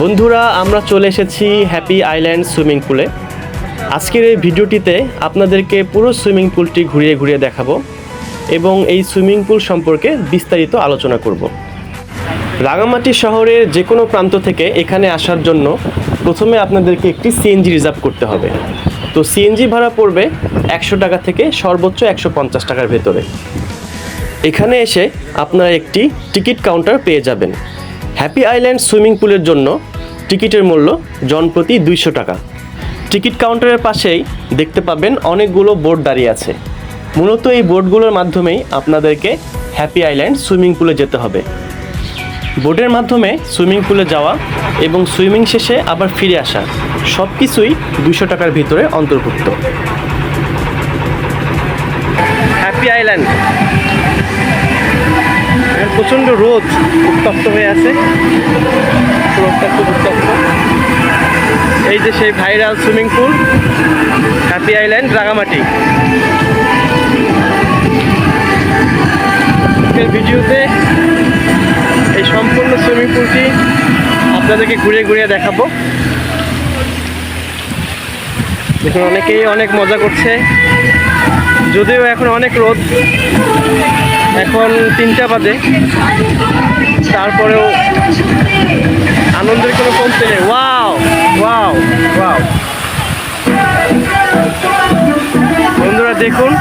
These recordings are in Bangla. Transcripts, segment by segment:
বন্ধুরা, আমরা চলে এসেছি হ্যাপি আইল্যান্ড সুইমিং পুলে। আজকের এই ভিডিওটিতে আপনাদেরকে পুরো সুইমিং পুলটি ঘুরিয়ে ঘুরিয়ে দেখাবো এবং এই সুইমিং পুল সম্পর্কে বিস্তারিত আলোচনা করব। রাঙামাটি শহরের যে কোনো প্রান্ত থেকে এখানে আসার জন্য প্রথমে আপনাদেরকে একটি সিএনজি রিজার্ভ করতে হবে। তো সিএনজি ভাড়া পড়বে 100 টাকা থেকে সর্বোচ্চ 150 টাকার ভেতরে। এখানে এসে আপনারা একটি টিকিট কাউন্টার পেয়ে যাবেন। হ্যাপি আইল্যান্ড সুইমিং পুলের জন্য টিকিটের মূল্য জনপ্রতি 200 টাকা। টিকিট কাউন্টারের পাশেই দেখতে পাবেন অনেকগুলো বোর্ড দাঁড়িয়ে আছে। মূলত এই বোর্ডগুলোর মাধ্যমেই আপনাদেরকে হ্যাপি আইল্যান্ড সুইমিং পুলে যেতে হবে। বোটের মাধ্যমে সুইমিং পুলে যাওয়া এবং সুইমিং শেষে আবার ফিরে আসা সব কিছুই 200 টাকার ভিতরে অন্তর্ভুক্ত। হ্যাপি আইল্যান্ড প্রচণ্ড রোদ, উত্তপ্ত হয়ে আছে, রোদটা খুব উত্তপ্ত। এই যে সেই viral swimming pool happy island Rangamati. ভিডিওতে এই সম্পূর্ণ সুইমিং পুলটি আপনাদেরকে ঘুরিয়ে ঘুরিয়ে দেখাবো। দেখুন, অনেকেই অনেক মজা করছে, যদিও এখন অনেক রোদ, এখন 3টা বাজে, তারপরেও আনন্দের কোনো কমতে নেই। Wow wow wow! বন্ধুরা দেখুন,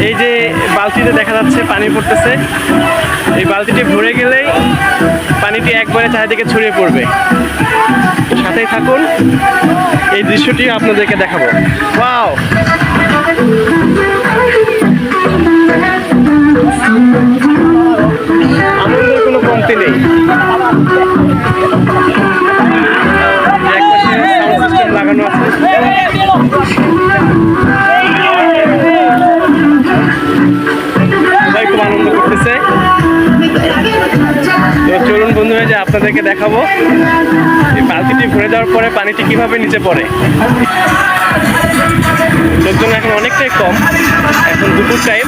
এই যে বালতিতে দেখা যাচ্ছে পানি পড়তেছে, এই বালতিটি ভরে গেলেই পানিটি একবারে চারিদিকে ছড়িয়ে পড়বে। সাথেই থাকুন, এই দৃশ্যটি আপনাদেরকে দেখাবো। ওয়াও! আনন্দের কোনো কমতি নেই। একপাশে সাউন্ড সিস্টেম লাগানো আছে। সবাই খুব আনন্দ করতেছে। তো চলুন বন্ধুরা, যে আপনাদেরকে দেখাবো এই বালতিটি ভরে যাওয়ার পরে পানিটি কিভাবে নিচে পড়ে। লোকজন এখন অনেকটাই কম, এখন দুপুর টাইম,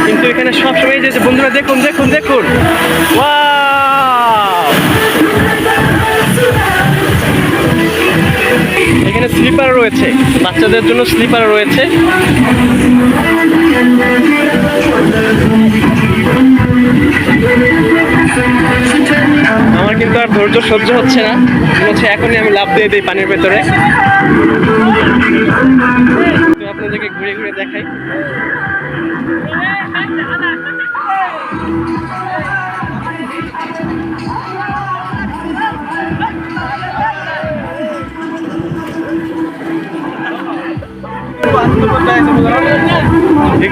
কিন্তু এখানে সবসময় যে বন্ধুরা দেখুন দেখুন দেখুন, ওয়াও! এখানে স্লিপার রয়েছে, বাচ্চাদের জন্য স্লিপার রয়েছে। আমার কিন্তু আর ধৈর্য সহ্য হচ্ছে না, মনে হচ্ছে এখনই আমি লাফ দিয়ে দিই পানির ভেতরে। আপনাদেরকে ঘুরে ঘুরে দেখাই।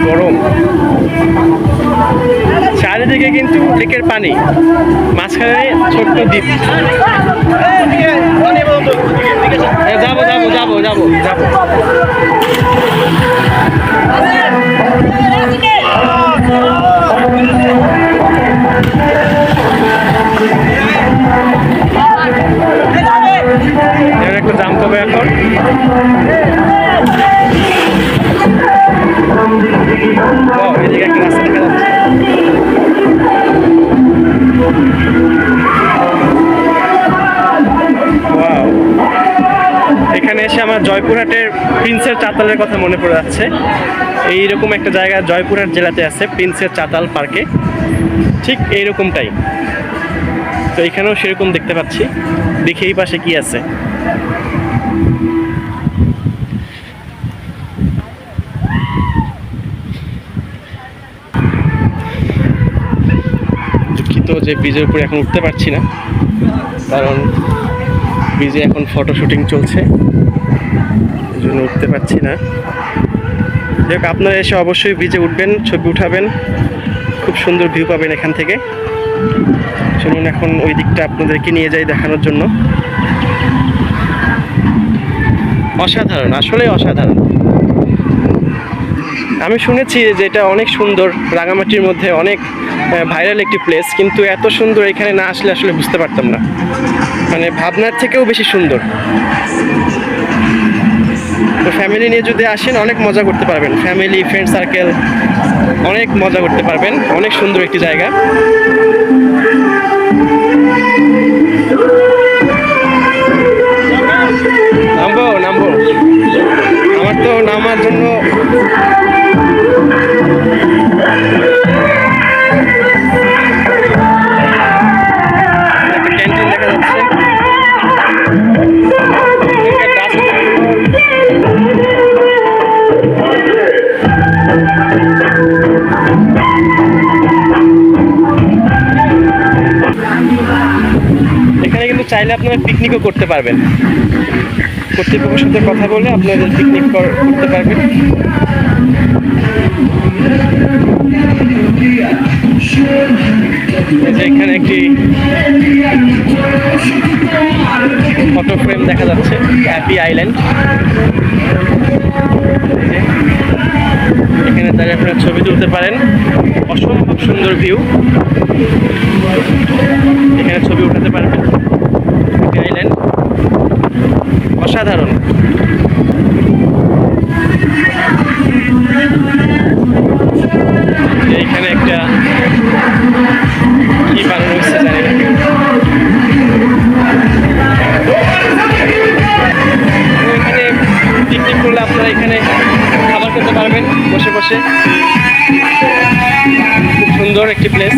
গরম, চারিদিকে কিন্তু লেকের পানি, মাঝখানে ছোট্ট দ্বীপ। যাবো যাবো যাবো যাবো যাবো। একটু জাম হবে এখন। এদিকে একটা রাস্তা দেখা যাচ্ছে। এখানে এসে আমার জয়পুরহাটের প্রিন্সের চাতালের কথা মনে পড়ে যাচ্ছে। এইরকম একটা জায়গা জয়পুরহাট জেলাতে আছে, প্রিন্সের চাতাল পার্কে, ঠিক এইরকমটাই। তো এখানেও সেরকম দেখতে পাচ্ছি। দেখি এই পাশে কি আছে। দুঃখিত যে ব্রিজের উপরে এখন উঠতে পারছি না, কারণ ব্রিজে এখন ফটো শুটিং চলছে, এই জন্য উঠতে পারছি না। যাই হোক, আপনারা এসে অবশ্যই ব্রিজে উঠবেন, ছবি উঠাবেন, খুব সুন্দর ভিউ পাবেন এখান থেকে। চলুন এখন ওই দিকটা আপনাদেরকে নিয়ে যাই দেখানোর জন্য। অসাধারণ, আসলে অসাধারণ। আমি শুনেছি যে এটা অনেক সুন্দর, রাঙামাটির মধ্যে অনেক ভাইরাল একটি প্লেস, কিন্তু এত সুন্দর এখানে না আসলে আসলে বুঝতে পারতাম না। মানে ভাবনার থেকেও বেশি সুন্দর। তো ফ্যামিলি নিয়ে যদি আসেন অনেক মজা করতে পারবেন, ফ্যামিলি ফ্রেন্ড সার্কেল অনেক মজা করতে পারবেন। অনেক সুন্দর একটি জায়গা। নামবো নামবো, আমার তো নামার জন্য একটা ক্যান্টিন দেখা যাচ্ছে। এখানে কিন্তু চাইলে আপনারা পিকনিকও করতে পারবেন, কর্তৃপক্ষের সাথে কথা বলে আপনাদের পিকনিক করতে পারবেন। এখানে একটি ফটো ফ্রেম দেখা যাচ্ছে, হ্যাপি আইল্যান্ড। এখানে দাঁড়িয়ে আপনারা ছবি তুলতে পারেন, অসম্ভব সুন্দর ভিউ। এখানে ছবি উঠাতে পারবেন, হ্যাপি আইল্যান্ড অসাধারণ। এইখানে একটা কি বানানো হচ্ছে জানি না, এখানে পিকনিক করলে আপনারা এখানে খাবার খেতে পারবেন বসে বসে। খুব সুন্দর একটি প্লেস।